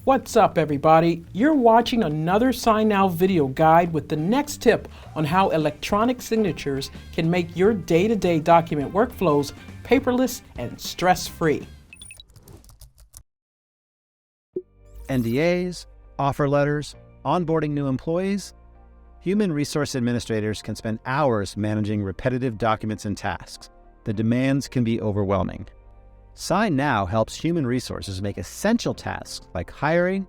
What's up, everybody? You're watching another signNow video guide with the next tip on how electronic signatures can make your day-to-day document workflows paperless and stress-free. NDAs, offer letters, onboarding new employees. Human resource administrators can spend hours managing repetitive documents and tasks. The demands can be overwhelming. signNow helps human resources make essential tasks like hiring,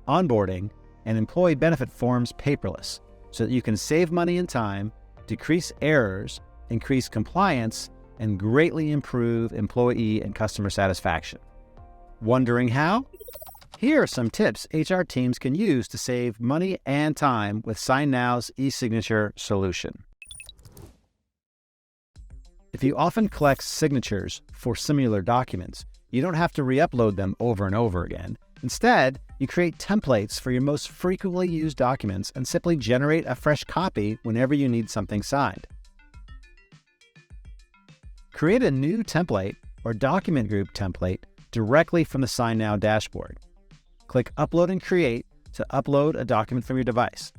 onboarding, and employee benefit forms paperless so that you can save money and time, decrease errors, increase compliance, and greatly improve employee and customer satisfaction. Wondering how? Here are some tips HR teams can use to save money and time with signNow's e-signature solution. If you often collect signatures for similar documents, you don't have to re-upload them over and over again. Instead, you create templates for your most frequently used documents and simply generate a fresh copy whenever you need something signed. Create a new template or document group template directly from the signNow dashboard. Click Upload and Create to upload a document from your device.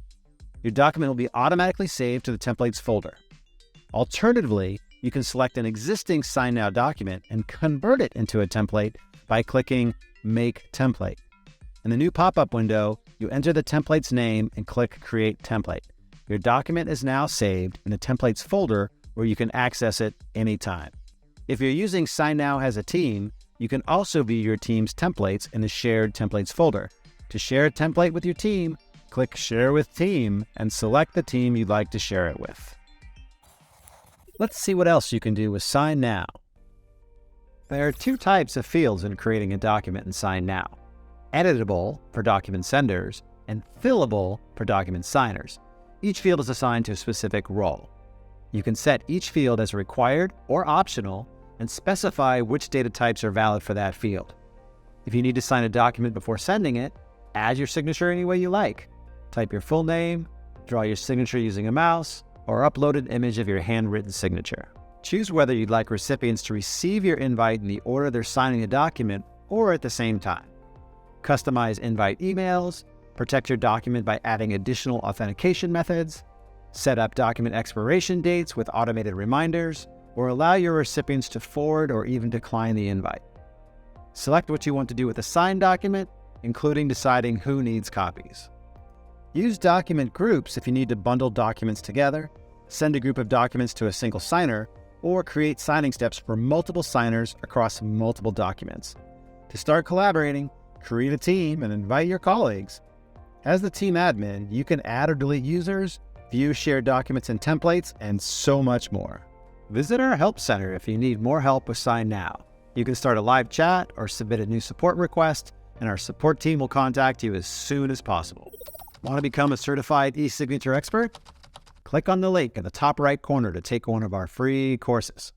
Your document will be automatically saved to the Templates folder. Alternatively, you can select an existing signNow document and convert it into a template by clicking Make Template. In the new pop-up window, you enter the template's name and click Create Template. Your document is now saved in the Templates folder where you can access it anytime. If you're using signNow as a team, you can also view your team's templates in the Shared Templates folder. To share a template with your team, click Share with Team and select the team you'd like to share it with. Let's see what else you can do with signNow. There are two types of fields in creating a document in signNow: editable for document senders and fillable for document signers. Each field is assigned to a specific role. You can set each field as required or optional and specify which data types are valid for that field. If you need to sign a document before sending it, add your signature any way you like. Type your full name, draw your signature using a mouse, or upload an image of your handwritten signature. Choose whether you'd like recipients to receive your invite in the order they're signing the document or at the same time. Customize invite emails, protect your document by adding additional authentication methods, set up document expiration dates with automated reminders, or allow your recipients to forward or even decline the invite. Select what you want to do with the signed document, including deciding who needs copies. Use document groups if you need to bundle documents together, send a group of documents to a single signer, or create signing steps for multiple signers across multiple documents. To start collaborating, create a team and invite your colleagues. As the team admin, you can add or delete users, view shared documents and templates, and so much more. Visit our Help Center if you need more help with signNow. You can start a live chat or submit a new support request, and our support team will contact you as soon as possible. Want to become a certified e-signature expert? Click on the link in the top right corner to take one of our free courses.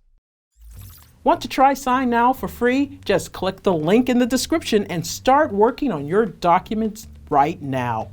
Want to try signNow for free? Just click the link in the description and start working on your documents right now.